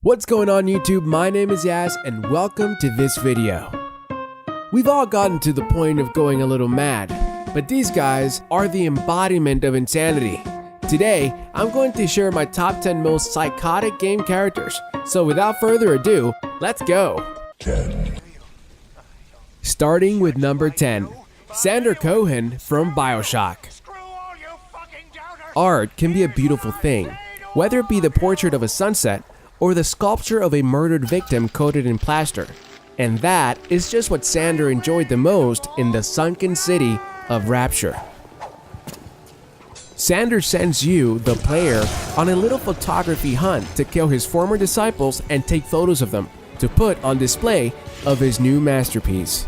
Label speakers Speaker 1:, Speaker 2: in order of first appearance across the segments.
Speaker 1: What's going on YouTube? My name is Yaz and welcome to this video. We've all gotten to the point of going a little mad, but these guys are the embodiment of insanity. Today, I'm going to share my top 10 most psychotic game characters. So without further ado, let's go.
Speaker 2: 10.
Speaker 1: Starting with number 10, Sander Cohen from BioShock. Art can be a beautiful thing, whether it be the portrait of a sunset or the sculpture of a murdered victim coated in plaster. And that is just what Sander enjoyed the most in the sunken city of Rapture. Sander sends you, the player, on a little photography hunt to kill his former disciples and take photos of them to put on display of his new masterpiece.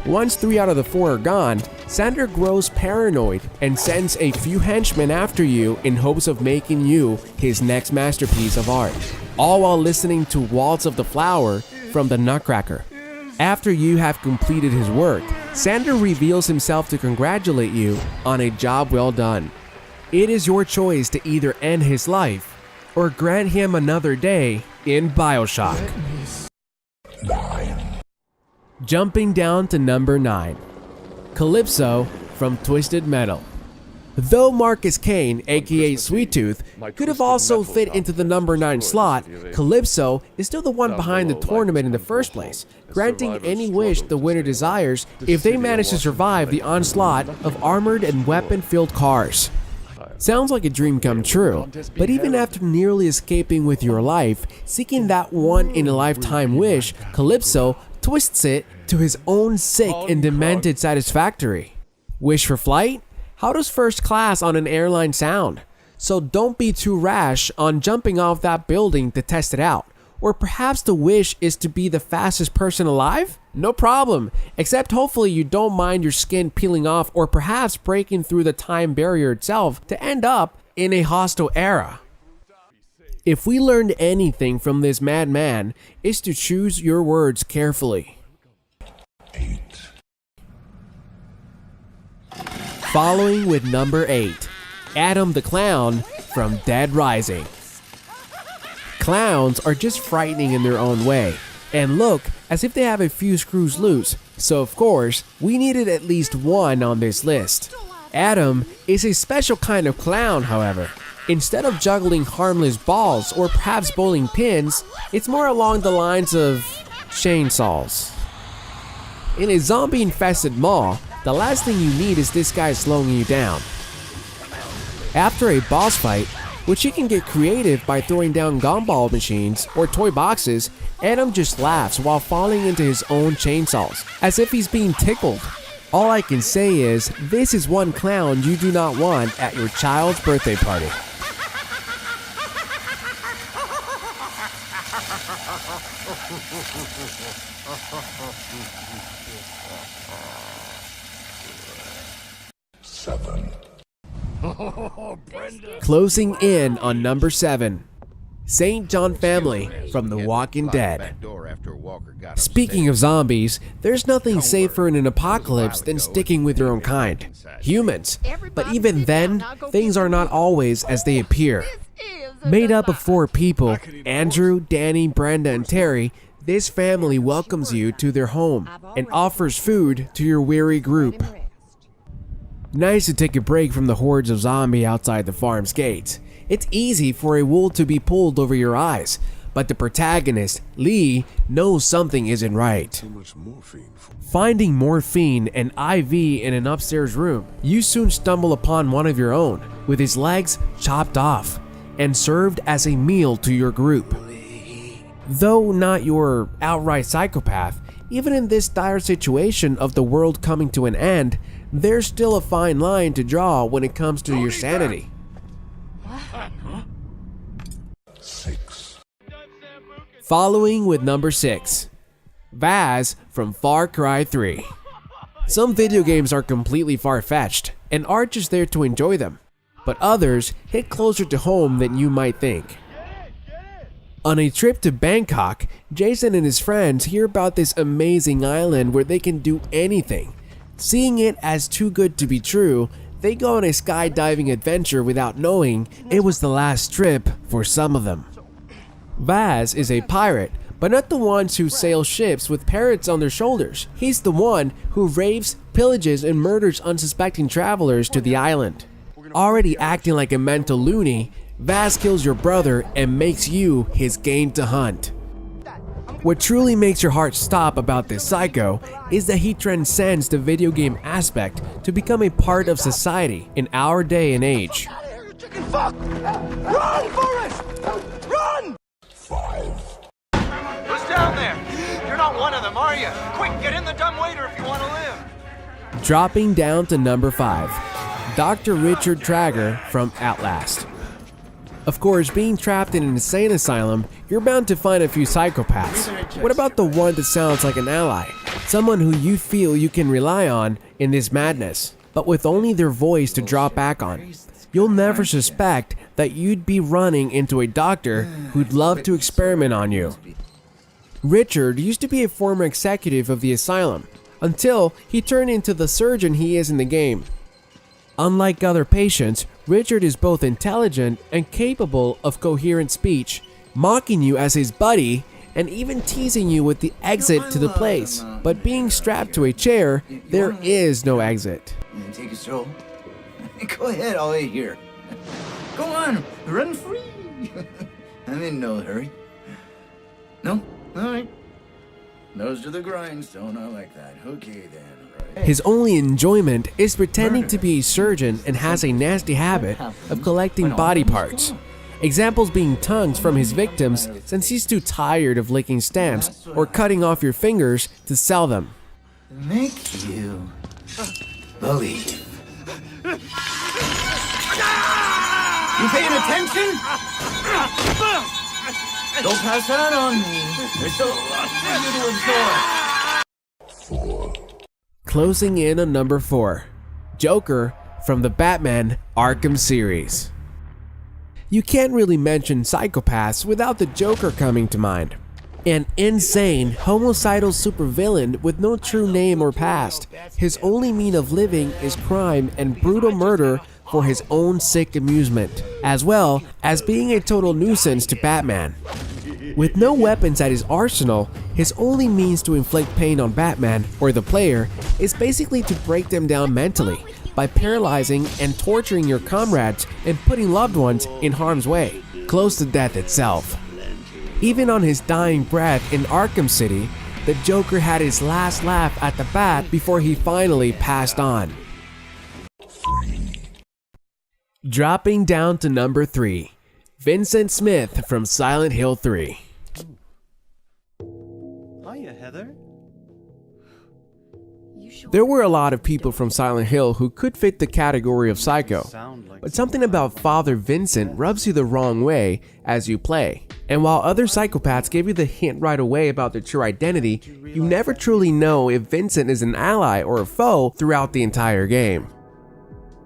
Speaker 1: Once 3 out of the 4 are gone, Sander grows paranoid and sends a few henchmen after you in hopes of making you his next masterpiece of art, all while listening to Waltz of the Flower from the Nutcracker. After you have completed his work, Sander reveals himself to congratulate you on a job well done. It is your choice to either end his life or grant him another day in BioShock.
Speaker 2: 9.
Speaker 1: Jumping down to number 9, Calypso from Twisted Metal. Though Marcus Kane, aka Sweet Tooth, could have also fit into the number 9 slot, Calypso is still the one behind the tournament in the first place, granting any wish the winner desires if they manage to survive the onslaught of armored and weapon-filled cars. Sounds like a dream come true, but even after nearly escaping with your life, seeking that one-in-a-lifetime wish, Calypso twists it to his own sick and demented satisfactory. Wish for flight? How does first class on an airline sound? So don't be too rash on jumping off that building to test it out. Or perhaps the wish is to be the fastest person alive? No problem, except hopefully you don't mind your skin peeling off or perhaps breaking through the time barrier itself to end up in a hostile era. If we learned anything from this madman, is to choose your words carefully.
Speaker 2: 8.
Speaker 1: Following with number 8, Adam the Clown from Dead Rising. Clowns are just frightening in their own way, and look as if they have a few screws loose, so of course, we needed at least one on this list. Adam is a special kind of clown, however. Instead of juggling harmless balls or perhaps bowling pins, it's more along the lines of chainsaws. In a zombie-infested mall, the last thing you need is this guy slowing you down. After a boss fight, which he can get creative by throwing down gumball machines or toy boxes, Adam just laughs while falling into his own chainsaws, as if he's being tickled. All I can say is, this is one clown you do not want at your child's birthday party. Closing in on number 7, St. John Family from The Walking Dead. Speaking of zombies, there's nothing safer in an apocalypse than sticking with your own kind, humans. But even then, things are not always as they appear. Made up of 4 people, Andrew, Danny, Brenda, and Terry, this family welcomes you to their home and offers food to your weary group. Nice to take a break from the hordes of zombies outside the farm's gates. It's easy for a wool to be pulled over your eyes, but the protagonist, Lee, knows something isn't right. Finding morphine and IV in an upstairs room, you soon stumble upon one of your own, with his legs chopped off, and served as a meal to your group. Though not your outright psychopath, even in this dire situation of the world coming to an end, there's still a fine line to draw when it comes to your sanity.
Speaker 2: 6.
Speaker 1: Following with number 6, Vaz from Far Cry 3. Some video games are completely far-fetched and are just there to enjoy them, but others hit closer to home than you might think. On a trip to Bangkok, Jason and his friends hear about this amazing island where they can do anything. Seeing it as too good to be true, they go on a skydiving adventure without knowing it was the last trip for some of them. Vaz is a pirate, but not the ones who sail ships with parrots on their shoulders. He's the one who rapes, pillages, and murders unsuspecting travelers to the island. Already acting like a mental loony, Vaz kills your brother and makes you his game to hunt. What truly makes your heart stop about this psycho is that he transcends the video game aspect to become a part of society in our day and age.
Speaker 3: Chicken fuck! Run, Forrest! Run!
Speaker 2: 5,
Speaker 3: Who's down there? You're not one of them, are you? Quick, get in the dumbwaiter if you want to live.
Speaker 1: Dropping down to number 5, Dr. Richard Trager from Outlast. Of course, being trapped in an insane asylum, you're bound to find a few psychopaths. What about the one that sounds like an ally? Someone who you feel you can rely on in this madness, but with only their voice to drop back on. You'll never suspect that you'd be running into a doctor who'd love to experiment on you. Richard used to be a former executive of the asylum, until he turned into the surgeon he is in the game. Unlike other patients, Richard is both intelligent and capable of coherent speech, mocking you as his buddy and even teasing you with the exit to the place. But being strapped to a chair, there is no exit.
Speaker 4: Take a stroll. Go ahead, I'll wait here. Go on, run free. I'm in no hurry. No? Alright. Nose to the grindstone, I like that. Okay then. Right.
Speaker 1: His only enjoyment is pretending to be a surgeon and has a nasty habit of collecting body parts. Examples being tongues from his victims since he's too tired of licking stamps or cutting off your fingers to sell them.
Speaker 4: Make you believe. You paying attention? Don't pass that on me. There's a lot for you to absorb.
Speaker 2: 4,
Speaker 1: Closing in on number 4, Joker from the Batman Arkham series. You can't really mention psychopaths without the Joker coming to mind. An insane, homicidal supervillain with no true name or past. His only mean of living is crime and brutal murder for his own sick amusement, as well as being a total nuisance to Batman. With no weapons at his arsenal, his only means to inflict pain on Batman or the player is basically to break them down mentally by paralyzing and torturing your comrades and putting loved ones in harm's way, close to death itself. Even on his dying breath in Arkham City, the Joker had his last laugh at the Bat before he finally passed on.
Speaker 2: 3,
Speaker 1: Dropping down to number 3, Vincent Smith from Silent Hill 3.
Speaker 5: Hiya, Heather.
Speaker 1: There were a lot of people from Silent Hill who could fit the category of psycho, but something about Father Vincent rubs you the wrong way as you play. And while other psychopaths give you the hint right away about their true identity, you never truly know if Vincent is an ally or a foe throughout the entire game.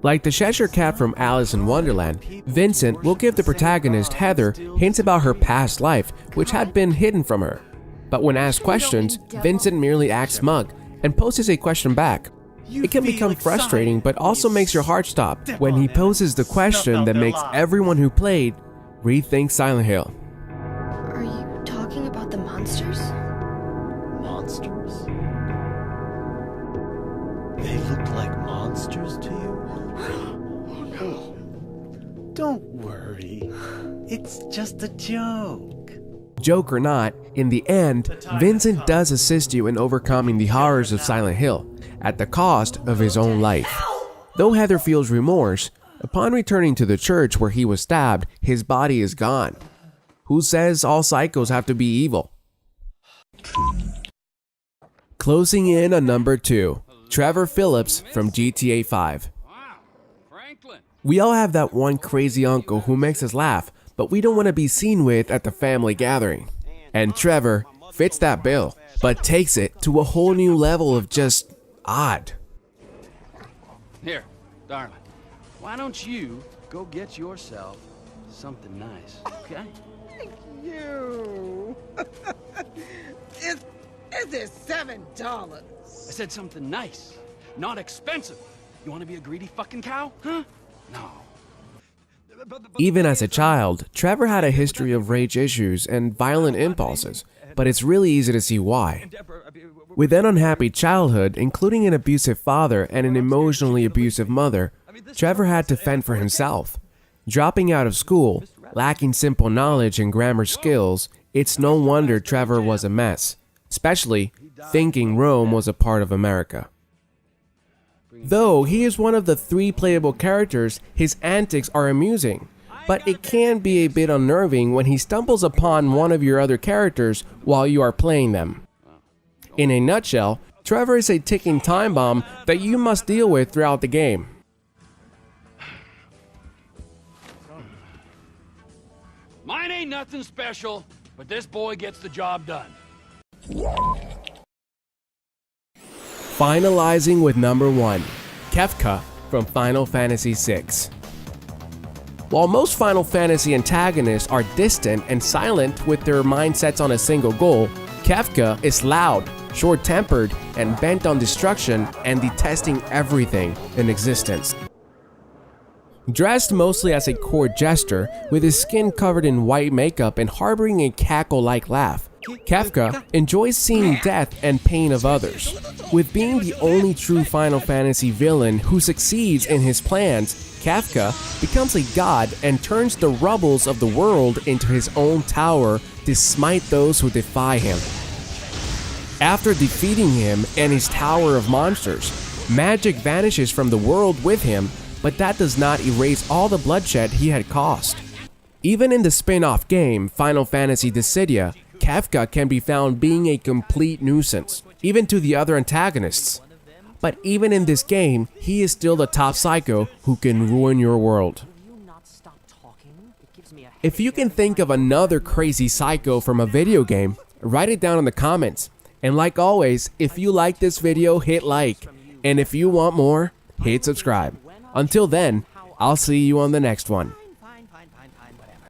Speaker 1: Like the Cheshire Cat from Alice in Wonderland, Vincent will give the protagonist, Heather, hints about her past life, which had been hidden from her. But when asked questions, Vincent merely acts smug and poses a question back. It can become frustrating, but also makes your heart stop when he poses the question that makes everyone who played rethink Silent Hill.
Speaker 6: Are you talking about the monsters?
Speaker 5: Monsters? They look like monsters to you? Oh no. Don't worry. It's just a joke.
Speaker 1: Joke or not, in the end, Vincent does assist you in overcoming the horrors of Silent Hill at the cost of his own life. Though Heather feels remorse, upon returning to the church where he was stabbed, his body is gone. Who says all psychos have to be evil? Closing in on number 2, Trevor Phillips from GTA 5. We all have that one crazy uncle who makes us laugh, but we don't want to be seen with at the family gathering. And Trevor fits that bill, but takes it to a whole new level of just odd.
Speaker 7: Here, darling, why don't you go get yourself something nice, okay?
Speaker 8: You. Is this $7?
Speaker 7: I said something nice, not expensive. You want to be a greedy fucking cow, huh? No.
Speaker 1: Even as a child, Trevor had a history of rage issues and violent impulses, but it's really easy to see why. With an unhappy childhood, including an abusive father and an emotionally abusive mother, Trevor had to fend for himself. Dropping out of school, lacking simple knowledge and grammar skills, it's no wonder Trevor was a mess, especially thinking Rome was a part of America. Though he is one of the 3 playable characters, his antics are amusing, but it can be a bit unnerving when he stumbles upon one of your other characters while you are playing them. In a nutshell, Trevor is a ticking time bomb that you must deal with throughout the game.
Speaker 7: Mine ain't nothing special, but this boy gets the job done.
Speaker 1: Finalizing with number 1, Kefka from Final Fantasy VI. While most Final Fantasy antagonists are distant and silent with their mindsets on a single goal, Kefka is loud, short-tempered, and bent on destruction and detesting everything in existence. Dressed mostly as a court jester, with his skin covered in white makeup and harboring a cackle-like laugh, Kefka enjoys seeing death and pain of others. With being the only true Final Fantasy villain who succeeds in his plans, Kefka becomes a god and turns the rubbles of the world into his own tower to smite those who defy him. After defeating him and his tower of monsters, magic vanishes from the world with him, but that does not erase all the bloodshed he had caused. Even in the spin-off game, Final Fantasy Dissidia, Kefka can be found being a complete nuisance, even to the other antagonists. But even in this game, he is still the top psycho who can ruin your world. If you can think of another crazy psycho from a video game, write it down in the comments. And like always, if you like this video, hit like. And if you want more, hit subscribe. Until then, I'll see you on the next one.